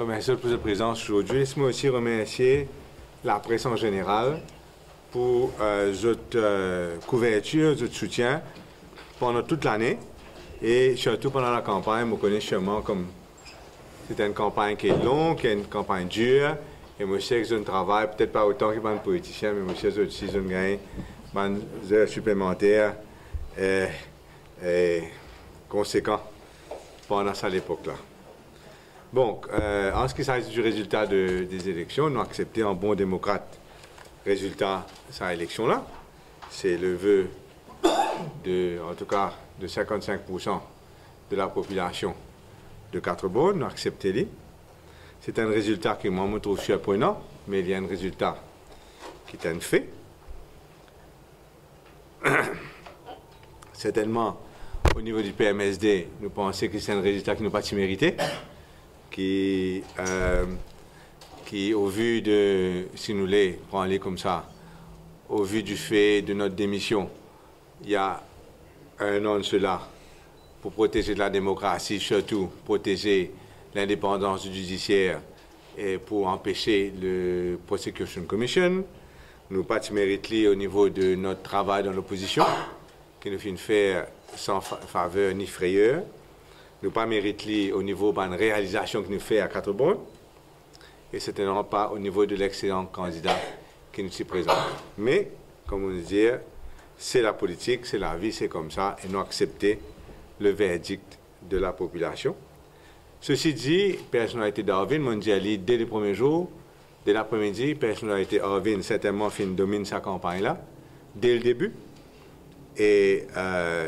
remercie pour votre présence aujourd'hui. Laisse-moi aussi remercier la presse en général pour votre couverture, votre soutien pendant toute l'année et surtout pendant la campagne. Vous connaissez sûrement comme c'est une campagne qui est longue, qui est une campagne dure. Et moi, je sais que je travaille peut-être pas autant que les politiciens, mais moi, je sais que aussi je gagne des heures supplémentaires et conséquents pendant cette époque-là. Bon, en ce qui s'agit du résultat des élections, nous avons accepté en bon démocrate résultat de cette élection-là. C'est le vœu en tout cas, de 55% de la population de Quatre-Bornes. Nous avons accepté. C'est un résultat qui, moi, me trouve surprenant, mais il y a un résultat qui est un fait. Certainement, au niveau du PMSD, nous pensons que c'est un résultat qui n'a pas mérité, qui, au vu de, si nous les prenons comme ça, au vu du fait de notre démission, il y a un an de cela, pour protéger la démocratie, surtout protéger l'indépendance du judiciaire et pour empêcher le Prosecution Commission. Nous pas de mérite au niveau de notre travail dans l'opposition, qui nous fait faire sans faveur ni frayeur. Nous pas mérite au niveau de la réalisation que nous fait à Quatre-Bornes. Et certainement pas au niveau de l'excellent candidat qui nous s'y présente. Mais, comme on dit, c'est la politique, c'est la vie, c'est comme ça, et nous accepter le verdict de la population. Ceci dit, personnalité d'Arvin, mon dit dès le premier jour, dès l'après-midi, personnalité Arvin certainement domine sa campagne-là, dès le début. Et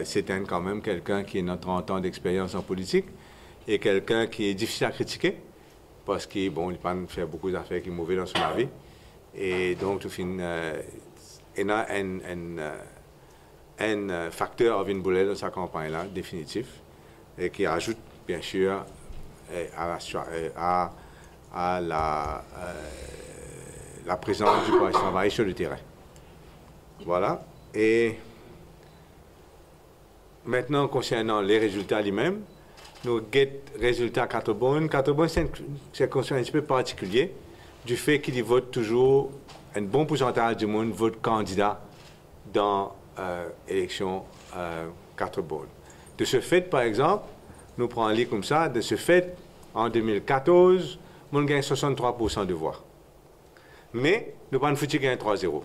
c'est quand même quelqu'un qui a notre 30 ans d'expérience en politique et quelqu'un qui est difficile à critiquer parce qu'il bon, il peut faire beaucoup d'affaires qui sont mauvaises dans son vie. Et donc, tout fin, il y a un facteur Arvin Boulel dans sa campagne-là, définitif, et qui ajoute, bien sûr, à la présence du Parti travail sur le terrain. Voilà. Et maintenant, concernant les résultats lui-même, nous guettons résultats Quatre-Bornes. Quatre-Bornes, c'est une circonstance un petit peu particulière du fait qu'il y vote toujours un bon pourcentage du monde vote candidat dans l'élection Quatre-Bornes. De ce fait, par exemple, nous prenons comme ça, de ce fait, en 2014, on gagne 63% de voix. Mais nous ne pouvons pas gagner 3-0.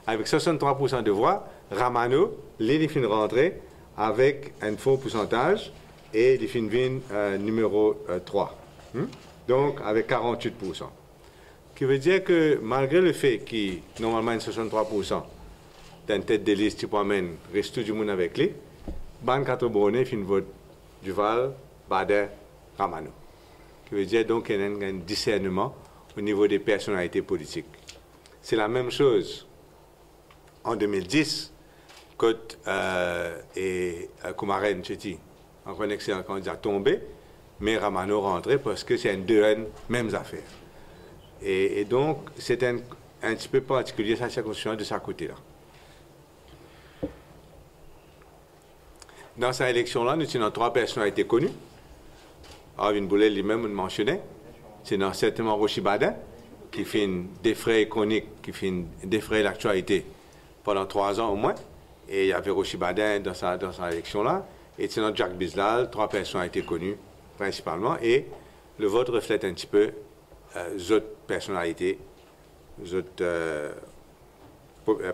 Avec 63% de voix, Ramano, les fin rentrer avec un faux pourcentage et les fin numéro 3. Donc, avec 48%. Ce qui veut dire que malgré le fait qu'il normalement 63% d'une tête de liste qui promène, reste tout le monde avec lui, Ban Quatre-Bornes fin vote Duval, Bader, Ramano. Ce qui veut dire donc qu'il y a un discernement au niveau des personnalités politiques. C'est la même chose en 2010, quand Koumaren Chetty, encore un excellent candidat, tombé, mais Ramano rentré parce que c'est une deux mêmes affaires. Et donc, c'est un petit peu particulier sa circonstance de sa côté-là. Dans cette élection-là, nous avons 3 personnalités connues. Arvin Boulel lui-même le mentionnait. C'est certainement Rochi Badin, qui fait des frais chroniques, qui fait des frais l'actualité pendant 3 ans au moins. Et il y avait Rochi Badin dans sa élection-là. Et c'est notre Jacques Bislal, 3 personnalités connues principalement. Et le vote reflète un petit peu les autres personnalités, les autres,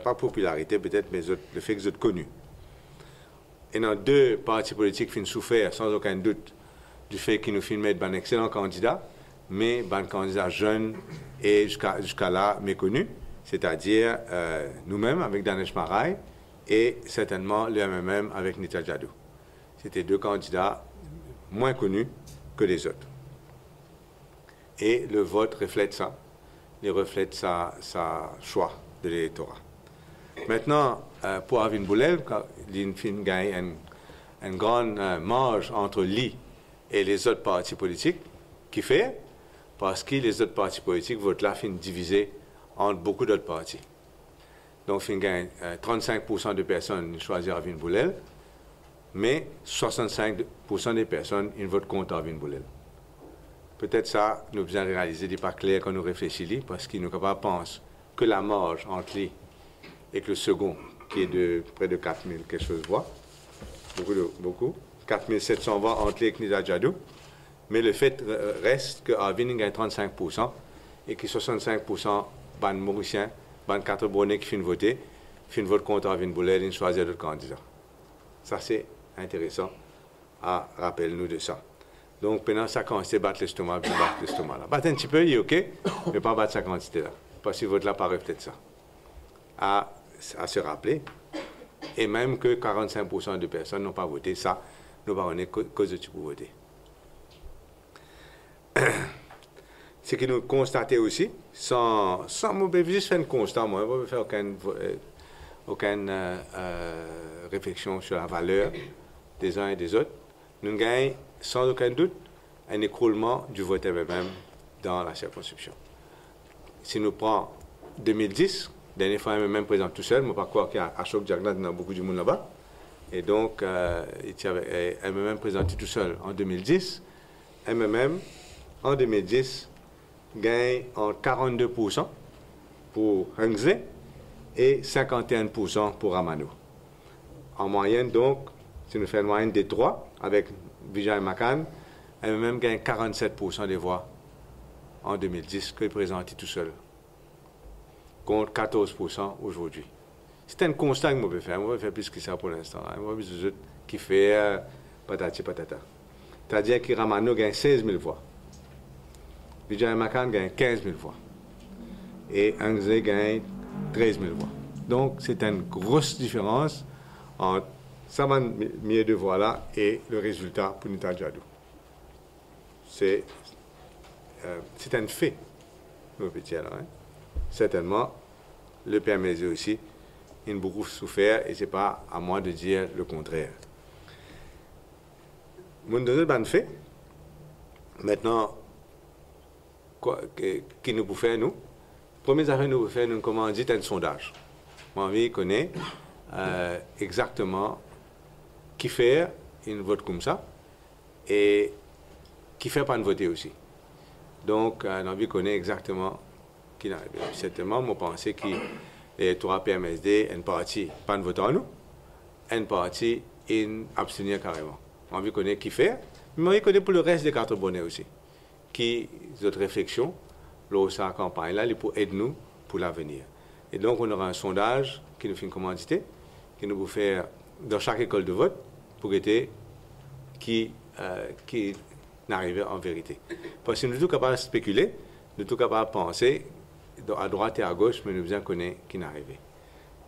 pas popularité peut-être, mais le fait que vous êtes connus. Et dans 2 partis politiques qui ont souffert sans aucun doute du fait qu'ils nous filment un excellent candidat, mais un candidat jeune et jusqu'à là méconnu, c'est-à-dire nous-mêmes avec Danesh Marai et certainement le MMM avec Nita Jadou. C'était 2 candidats moins connus que les autres. Et le vote reflète ça. Il reflète sa choix de l'électorat. Maintenant, pour Arvin Boulel, il gagne une grande marge entre lui et les autres partis politiques, qui fait parce que les autres partis politiques votent là, fin divisé entre beaucoup d'autres partis. Donc, il gagne 35% de personnes choisissent Arvin Boulel, mais 65% des personnes ils votent contre Arvin Boulel. peut-être ça, nous besoin réaliser des pas clairs quand nous réfléchissons, parce qu'il nous capable pense que la marge entre lui et que le second, qui est de près de 4000 quelque chose voix, beaucoup, 4700 voix entre lui et Nida Djadou, mais le fait reste que Arvin gagne 35% et que 65% ban Mauriciens, ban 4 Bonnets qui fin vote contre Arvin Boulel, ils choisissent d'autres candidats. Ça, c'est intéressant à rappeler nous de ça. Donc, maintenant, ça consiste à battre l'estomac, puis battre l'estomac là. Battre un petit peu, il est OK, mais pas battre sa quantité là. Parce que ce vote-là paraît peut-être ça. À se rappeler. Et même que 45% de personnes n'ont pas voté, ça, nous ne pas cause de tu peux voter. Ce que nous constatons aussi, sans juste faire un constat, moi, on ne va faire aucune réflexion sur la valeur des uns et des autres, nous gagnons sans aucun doute un écroulement du vote MMM dans la circonscription. Si nous prenons 2010, dernière fois MMM présente tout seul, je ne peux pas croire qu'il y a Ashok Jagna dans beaucoup de monde là-bas, et donc MMM présenté tout seul en 2010, MMM en 2010 gagne en 42% pour Hengze et 51% pour Ramano. En moyenne, donc, si nous faisons une moyenne des trois, avec Vijay Makan, MMM gagne 47% des voix en 2010, qu'il présentait tout seul, contre 14% aujourd'hui. C'est un constat que je peux faire. Je vais faire plus que ça pour l'instant. Je vais faire qui fait patati patata. C'est-à-dire que Ramano gagne 16 000 voix. Vijay Makan gagne 15 000 voix. Et Hengze gagne 13 000 voix. Donc, c'est une grosse différence entre 120 000 de voix là et le résultat pour Nida Djadou. C'est un fait, on peut dire. Hein. Certainement, le PMSD aussi, il a beaucoup souffert et ce n'est pas à moi de dire le contraire. Mon deuxième ban fait, maintenant, qui nous peut faire, nous? Première affaire nous peut faire, nous comment dit un sondage. Moi, je connais exactement qui fait une vote comme ça et qui fait pas une voter aussi. Donc, on connaît exactement qui n'arrive. Certainement, moi, je pensais que les trois PMSD, une partie, pas une vote en nous, une partie, une abstenir carrément. On connaît qui fait, mais on connaît pour le reste des cartes bonnets aussi. Qui, d'autres réflexions, lors de sa campagne-là, pour aider nous pour l'avenir. Et donc, on aura un sondage qui nous fait une commandité, qui nous peut faire dans chaque école de vote, pour aider qui n'arrive en vérité. Parce que nous sommes capables de spéculer, nous sommes capables de penser à droite et à gauche, mais nous bien connaître qui n'arrive.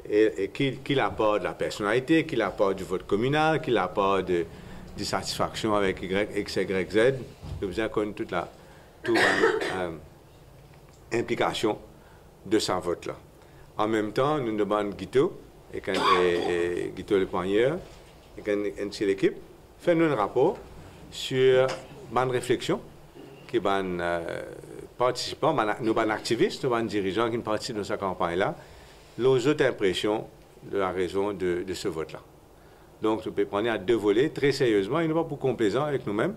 Et qui l'apporte de la personnalité, qui l'apporte du vote communal, qui l'apporte de satisfaction avec X, Y, Z, nous bien connaître toute implication de sa vote-là. En même temps, nous demandons Guito, et Guito le poigneur, et l'équipe, fait-nous un rapport sur ma réflexion, qui ban participants, nous ban activistes, nous ban dirigeants qui participent de cette campagne-là, les autres impressions de la raison de ce vote-là. Donc, nous pouvons prendre à deux volets très sérieusement, et nous pas pour complaisant avec nous-mêmes,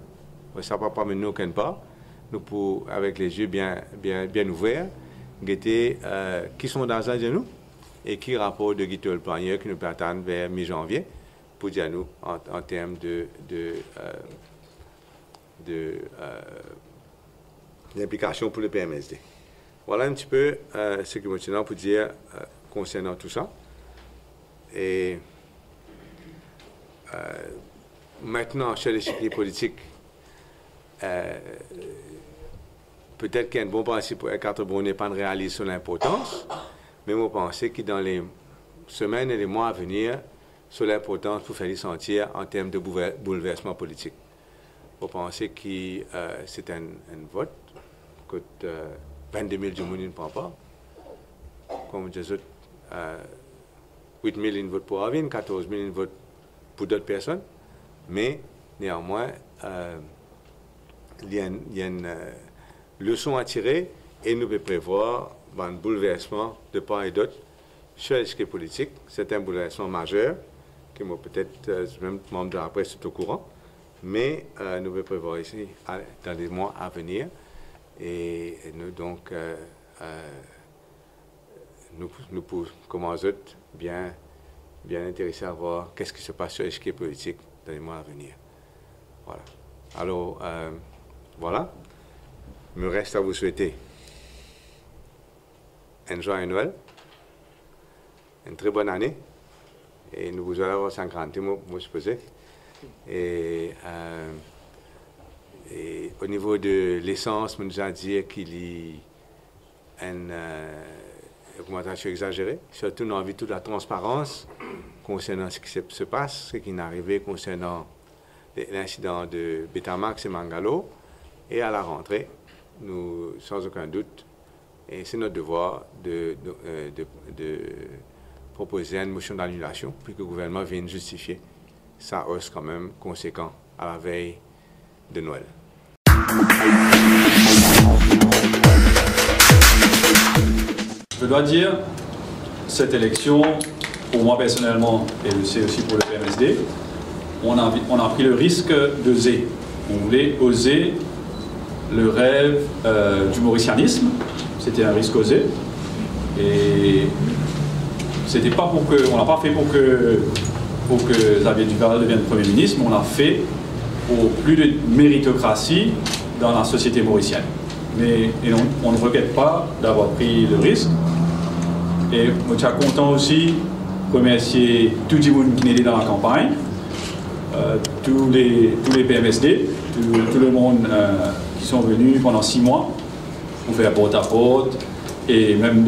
ça ne va pas mener aucun pas, nous pour, avec les yeux bien ouverts, guetter qui sont dans un de nous et qui rapport de Guito le Poigneur qui nous peut attendre vers mi-janvier pour dire nous en termes d'implication pour le PMSD. Voilà un petit peu ce que je me pour dire concernant tout ça. Et maintenant, chez les échiquiers politiques, peut-être qu'il y a un bon principe pour carte bonnet pas de réaliser son importance, mais moi, je pense que dans les semaines et les mois à venir, sur l'importance pour faire les sentir en termes de bouleversement politique. Je pense que c'est un vote que 22 000 du monde ne prend pas. Comme je dis, 8 000 votent pour Arvin, 14 000 votent pour d'autres personnes, mais néanmoins, il y a une leçon à tirer et nous pouvons prévoir un bouleversement de part et d'autre sur l'échiquier politique. C'est un bouleversement majeur que moi peut-être même membre de la presse est au courant Mais nous allons prévoir ici dans les mois à venir. Et nous, donc, nous comment autres, bien intéressés à voir qu'est-ce qui se passe sur l'échiquier politique dans les mois à venir. Voilà. Alors, voilà. Il me reste à vous souhaiter un joyeux Noël, une très bonne année, et nous vous allons avoir 50 mots, je suppose. Et au niveau de l'essence, on nous a dit qu'il y a une augmentation exagérée. Surtout, nous avons envie de toute la transparence concernant ce qui se passe, ce qui est arrivé concernant l'incident de Betamax et Mangalo. Et à la rentrée, nous, sans aucun doute, et c'est notre devoir de proposer une motion d'annulation, puis que le gouvernement vienne justifier sa hausse quand même conséquente à la veille de Noël. Je dois dire, cette élection, pour moi personnellement, et je sais aussi pour le PMSD, on a pris le risque d'oser. On voulait oser le rêve du mauricianisme. C'était un risque osé. Et c'était pas pour que, on l'a pas fait pour que Xavier Duval devienne Premier ministre, mais on l'a fait pour plus de méritocratie dans la société mauricienne. Mais on ne regrette pas d'avoir pris le risque. Et je suis content aussi de remercier tout le monde qui est dans la campagne, tous les PMSD, tout le monde qui sont venus pendant 6 mois pour faire porte-à-porte, et même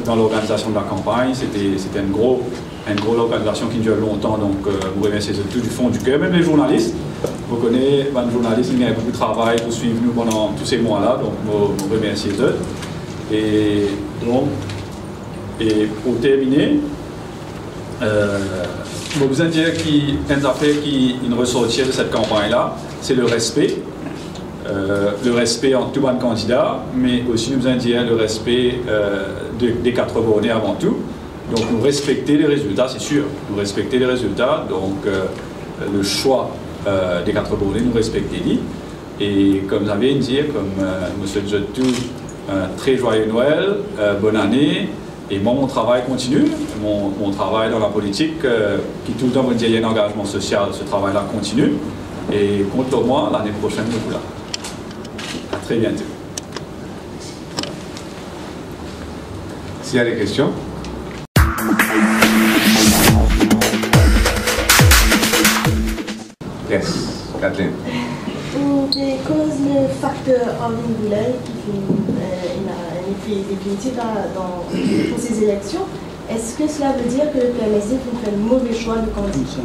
dans l'organisation de la campagne. C'était une grosse organisation qui dure longtemps, donc vous remerciez tout du fond du cœur, même les journalistes. Vous connaissez, les journalistes, il y a beaucoup de travail pour suivre nous pendant tous ces mois-là, donc vous remerciez eux. Et pour terminer, je vais vous dire qu'il y a une affaire qui ressortit de cette campagne-là, c'est le respect. Le respect en tout bon candidat, mais aussi nous allons dire le respect des 4 bornés avant tout. Donc nous respecter les résultats, c'est sûr. Nous respecter les résultats, donc le choix des 4 bornés, nous respecter. Et comme vous avez dit, comme M. Djotou, très joyeux Noël, bonne année. Et moi, mon travail continue. Mon travail dans la politique, qui tout le temps me dit qu'il y a un engagement social, ce travail-là continue. Et compte sur moi, l'année prochaine, nous là. À très bientôt. S'il y a des questions? Yes, Kathleen. Because le facteur Arvin Boulay qui fait un effet définitif pour ces élections, est-ce que cela veut dire que le PMSD fait un mauvais choix de candidat?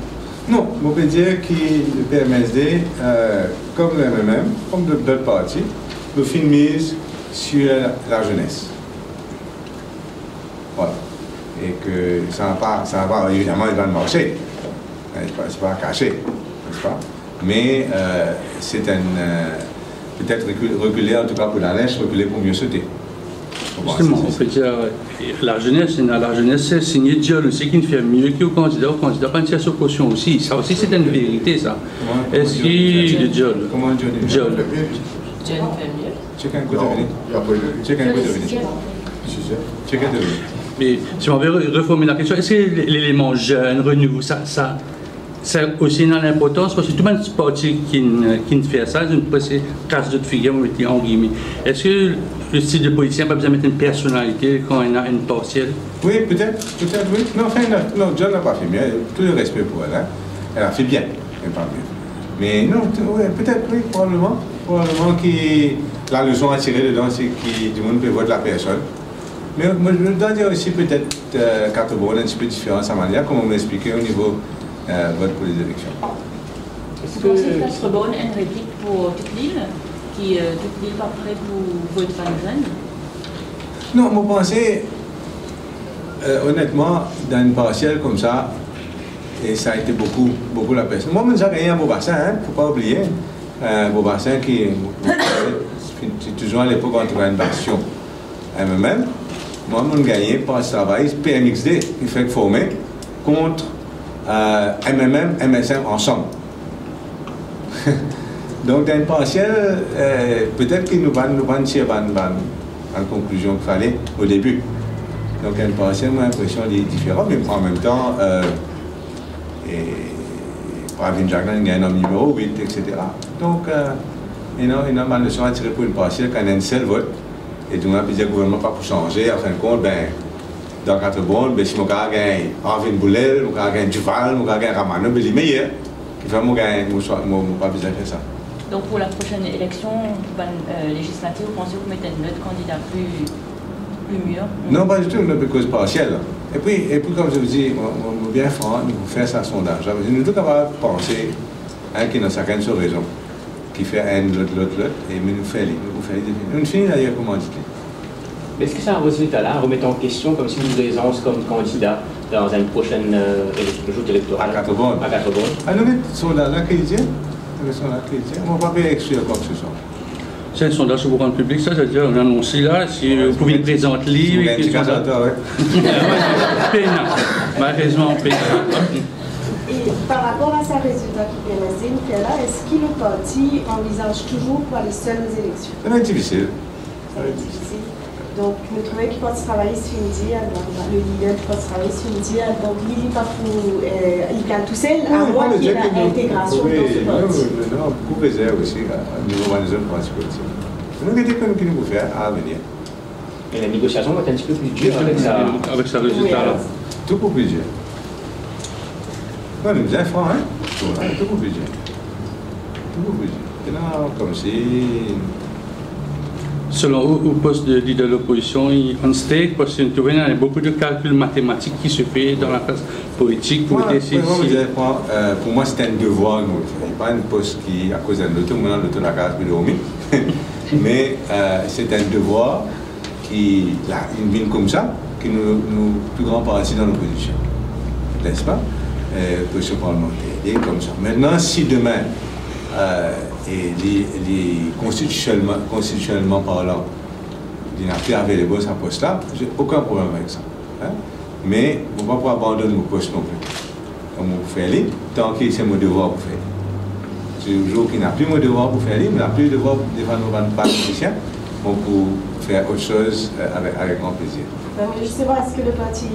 Non, on peut dire que le PMSD, comme le MMM, comme d'autres partis, nous fait une mise sur la jeunesse. Voilà. Et que ça va pas évidemment, il va marcher. C'est pas caché, n'est-ce pas? Mais c'est peut-être reculer, en tout cas pour la lèche, reculer pour mieux sauter. Justement, on peut dire la jeunesse, c'est signé Dieu aussi qui ne fait mieux que le candidat pas une tierce caution aussi. Ça aussi, c'est une vérité, ça. Est-ce que le Dieu? Comment Dieu dit? Dieu. Dieu ne fait mieux. Chacun peut devenir. Chacun peut devenir. Chacun peut devenir. Mais si on veut reformuler la question, est-ce que l'élément jeune, renouveau, ça aussi dans l'importance, parce que tout le monde parti qui ne fait ça, c'est une casse de figure, on mettait en guillemets. Est-ce que le style de politicien n'a pas besoin de mettre une personnalité quand il a une partielle? Oui, peut-être, oui. Non, enfin, non, John n'a pas fait mieux, tout le respect pour elle. Hein. Elle a fait bien, mais pas mieux. Mais non, ouais, peut-être, oui, probablement que la leçon à tirer dedans, c'est que du monde peut voir de la personne. Mais moi, je dois dire aussi peut-être carte bonne, un petit peu différent sa manière, comme on m'a expliqué au niveau vote pour les élections. Vous pensez que Castres Bonne a une réplique pour toute l'île, qui toute l'île pas prêt pour voter par une? Non, moi pensais, honnêtement, dans une partielle comme ça, et ça a été beaucoup la personne. Moi, j'ai gagné un beau bassin, il ne faut pas oublier. Un beau bassin qui c'est toujours à l'époque entre une bastion MMM. Moi, j'ai gagné par ce travail PMXD, qui fait former contre MMM, MSM ensemble. Donc, dans une partielle, peut-être qu'il nous va tirer en conclusion qu'il fallait au début. Donc, une partielle, moi, l'impression est différente, mais en même temps, Pravin Jagnan, il y a un homme numéro 8, etc. Donc, il y a une leçon à tirer pour une partielle quand il y a un seul vote. Et donc, on a plusieurs gouvernements pas pour changer. En fin de compte, dans 4 bonnes, si on gagne Pravin Boulel, on gagne Duval, on gagne Ramano, c'est le meilleur. Qui fait qu'on gagne, pas besoin de faire ça. Donc pour la prochaine élection législative, vous pensez que vous mettez un autre candidat plus mûr? Non, pas du tout, une cause partielle. Et puis, comme je vous dis, on est bien franc, nous faire ça sondage. Nous sommes capables de penser qui dans chacun de ses raisons, qui fait un, l'autre, et nous fait nous finissons d'ailleurs comment dit. Mais est-ce que c'est un résultat-là, remettre en question comme si vous présence comme candidat dans une prochaine joute électorale? À 4 bonnes. À 4 bonnes. Ah, nous mettons sondage-là chrétien. On ne va pas exclure quoi que ce soit. C'est un sondage pour rendre public, ça, c'est-à-dire on annonce là, si vous pouvez le présenter livre. C'est un petit candidat, oui. Malheureusement, Et par rapport à sa résultat qui PMSD nous fait là, est-ce que le parti envisage toujours pour aller seul aux élections? Ça va être difficile. Donc, nous trouvons que le Parti travailliste finit, le leader du Parti travailliste finit, donc il n'est pas pour. Il gagne tout seul, à moins qu'il y ait l'intégration dans ce parti. Non, beaucoup réserve aussi au niveau de nos partis politiques. Nous avons dit que nous pouvons faire à venir. Et la négociation va être un petit peu plus dure avec sa résultat-là. Tout pour plus dur. Non, nous sommes francs, hein? Tout pour plus dur. Tout pour plus dur. Non, comme si. Selon au poste de leader de l'opposition, on stake parce qu'il y a beaucoup de calculs mathématiques qui se fait dans la classe politique pour décider. Pour moi, c'est un devoir. Il n'y a pas un poste qui, à cause d'un autre, maintenant l'autre la case de l'homme. Mais c'est un devoir qui, là, une ville comme ça, qui nous plus grand parti dans l'opposition. N'est-ce pas? Position parlementaire. Et comme ça. Maintenant, si demain, constitutionnellement parlant, il n'a plus avec les boss à poste là, j'ai aucun problème avec ça. Hein? Mais on ne va pas abandonner mon poste non plus. Comme on fait aller, tant que c'est mon devoir pour faire. C'est le jour qu'il n'a plus mon devoir pour faire aller, mais il n'a plus le devoir pour défendre nos politiciens, on peut faire autre chose avec grand plaisir. Mais justement, est-ce que le parti,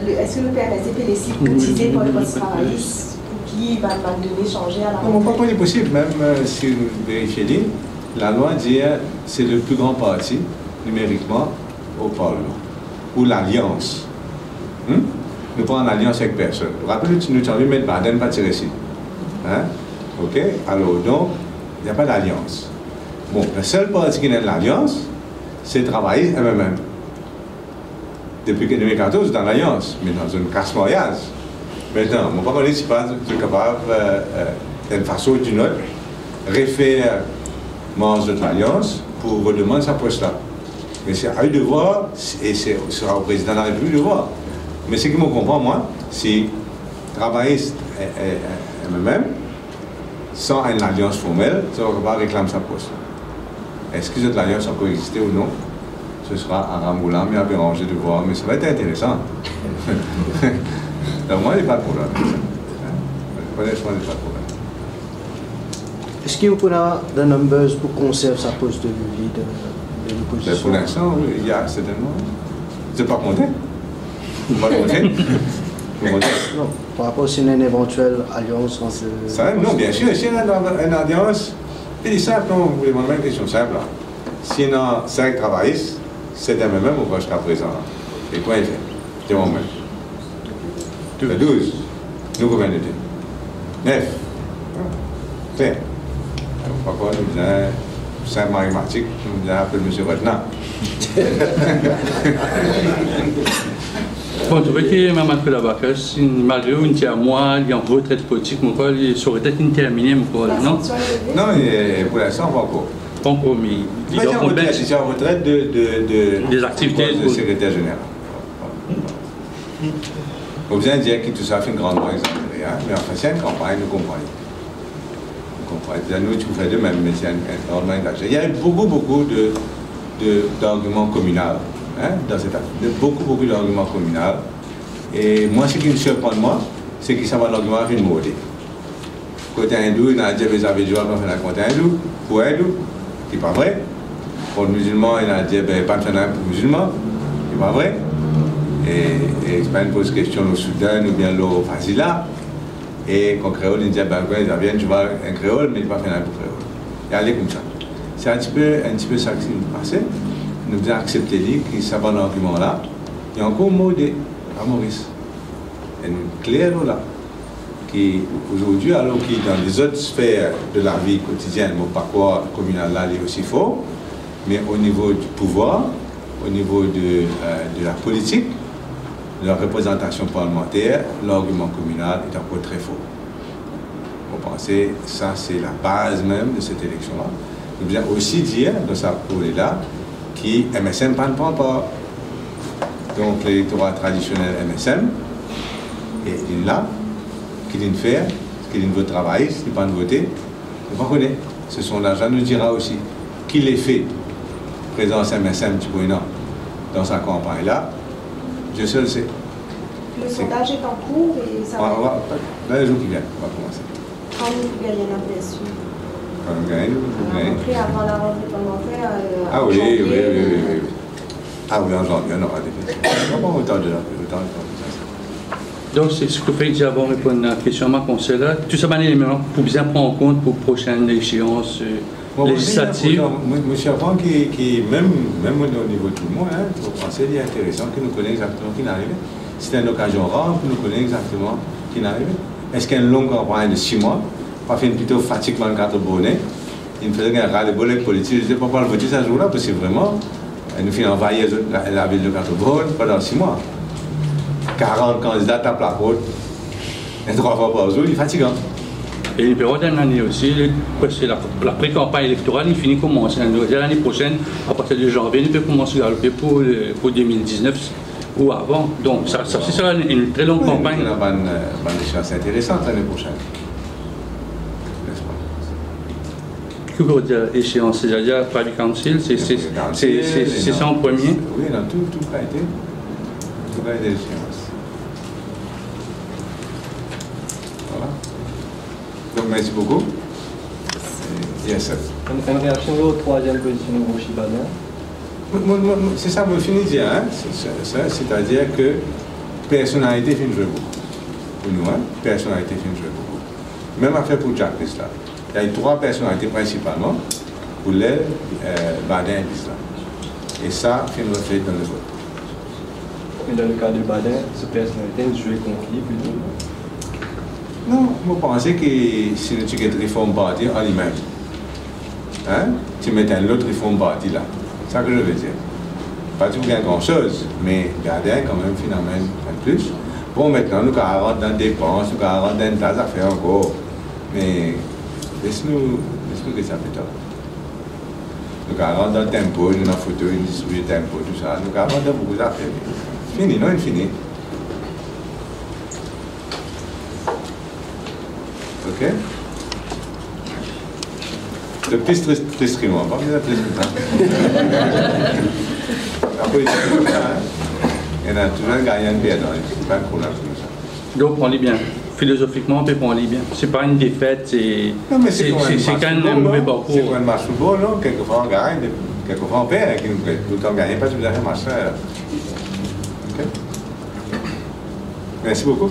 est-ce que le PMSD peut laisser cotiser pour le Parti travailliste? Qui va donner changer à la non, pas possible, même si vous vérifiez, la loi dit que c'est le plus grand parti numériquement au Parlement, ou l'alliance. Nous prenons l'alliance avec personne. Rappelez-vous, nous avons mis Baden pas tirer ici. Hein? Ok? Alors, donc, il n'y a pas d'alliance. Bon, le seul parti qui n'a de l'alliance, c'est travailler MMM. Depuis 2014, dans l'alliance, mais dans une casse mariage. Maintenant, mon papa dit pas capable, d'une façon ou d'une autre, refaire membre de l'Alliance pour redemander sa poste là. Mais c'est à eux de voir, et ce sera au président de la République de voir. Mais ce qui me comprend, moi, c'est travailler même sans une alliance formelle, ça ne va pas réclamer sa poste. Est-ce que cette alliance a encore existé ou non? Ce sera à Ramoulam et à Béranger de voir, mais ça va être intéressant. Donc moi, il n'y a pas de problème. Honnêtement, il n'y a pas de problème. Est-ce qu'il y a des numbers pour conserver sa poste de leader de l'opposition? Pour l'instant, oui, il y a certainement. Je ne sais pas compter. Vous ne compter. Non, par rapport à une éventuelle alliance entre... Ça, non, bien sûr, si on a une alliance, c'est simple, non, vous voulez demander une question simple. Si on a 5 travaillistes, c'est un même ou pas jusqu'à présent. Et quoi il fait? C'est moi-même. 12. Nous, combien de temps? 9. Clair. Pourquoi nous disons 5 mathématiques, nous disons un peu M. Retenant. Bon, tu vois que Mme Koulavakos, malgré une tiers mois, il y a une retraite politique, il serait peut-être terminé, non? Non, pour l'instant, pas encore. Pas encore, mais il doit prendre c'est en retraite des activités de secrétaire général. Vous avez dire que tout ça fait une grande loi exemplaire, hein? Mais enfin, c'est une campagne, nous comprenons. Nous, tu fais de même, mais c'est un ordre engagé. Il y a beaucoup d'arguments communaux hein, dans cette affaire. Beaucoup d'arguments communaux. Et moi, ce qui me surprend, moi, c'est que ça va l'argument avec une mode. Côté hindou, il y a dit que les Abidjouans ont fait la côté hindou, pour hindou, c'est pas vrai. Pour le musulman, il y a dit que pas de faire pour musulman, c'est pas vrai. Et Espagne pose question au Soudan ou bien au Fasila. Et quand créole, il dit que les tu vois un créole, mais il ne va pas faire pour créole. Et aller comme ça. C'est un petit peu ça qui nous passait. Nous devons accepter que ça va dans l'argument-là. Il y a encore un mot à Maurice. Et nous clairons là. Aujourd'hui, alors que dans les autres sphères de la vie quotidienne, mon parcours communal là est aussi fort, mais au niveau du pouvoir, au niveau de la politique, de la représentation parlementaire, l'argument communal est encore très fort. Vous pensez, ça c'est la base même de cette élection-là. Je viens aussi dire, dans sa coulée-là, que MSM ne prend pas. Donc l'électorat traditionnel MSM, et il là, qui vient faire, qui veut travailler, qui ne veut pas voter, il ne connaît. Ce sondage-là nous dira aussi qu'il est fait, présence MSM Tipoina, dans sa campagne-là, je seul sais. Le sondage est en cours et ça va. Dans les jours qui viennent, on va commencer. Quand vous gagnez l'impression. Quand vous gagnez, vous gagnez. Après, avant la rentrée parlementaire. Ah oui. Ah oui, en janvier, on aura des questions. On va pas autant de temps. Donc, c'est ce que fait déjà avant répondre à la question à ma là. Tout ça, pour bien prendre en compte pour prochaine échéance législative. Monsieur Avant, qui même au niveau de tout le monde, vous pensez qu'il est intéressant que nous connaissions exactement qui est arrivé. C'est une occasion rare pour nous connaître exactement qui est arrivé. Est-ce qu'il y a une longue campagne de 6 mois, pas fait une plutôt fatiguement de 4 bonnets, il me faisait un ras de bolets politique, je ne sais pas le voter ce jour-là, parce que vraiment, nous faisons envahir la ville de 4 bonnes pendant 6 mois. 40 candidats tapent la côte, et 3 fois par jour, il est fatigant. Et il peut y avoir une année aussi, la pré-campagne électorale, il finit commencer. L'année prochaine, à partir de janvier, il peut commencer à galoper pour 2019 ou avant. Donc, ça sera une très longue campagne. Il y a une échéance intéressante l'année prochaine. Que veut dire échéance? C'est-à-dire Private Council, c'est ça en premier? Oui, dans tout a été. Tout a été l'échéance. Voilà. Donc, merci beaucoup. Yes, sir. Une réaction au troisième position de Rochibadin. C'est ça, je finis de dire. C'est-à-dire que personnalité fait jouer beaucoup. Pour nous, personnalité fait jouer beaucoup. Même affaire pour Jack Pisla. Il y a 3 personnalités principalement pour les Badin et Pisla. Et ça fait une reflet dans le vote. Mais dans le cas de Badin, cette personnalité jouait contre qui plutôt? Non, je pense que si tu as une réforme parti en lui-même, tu mets un autre réforme parti là. C'est ça que je veux dire. Pas du tout grand-chose, mais Badin quand même finalement un plus. Bon, maintenant, nous avons dans des dépenses, nous avons dans des tas d'affaires encore. Mais laisse-nous que ça fait tard. Nous avons dans le tempo, nous avons photo, nous distribuons le tempo, tout ça. Nous avons dans beaucoup d'affaires. Fini, non, fini. Ok? Le plus triste que moi, pas bien plus la politique, il y en a toujours un gagnant de perdant, c'est pas un problème comme ça. Donc, on lit bien. Philosophiquement, on peut prendre bien. C'est pas une défaite, c'est quand même un mauvais parcours. C'est quand même un match football, non? Quelquefois on gagne, quelquefois on perd, tout le temps on gagne, pas tout le temps un match. Ok? Merci beaucoup.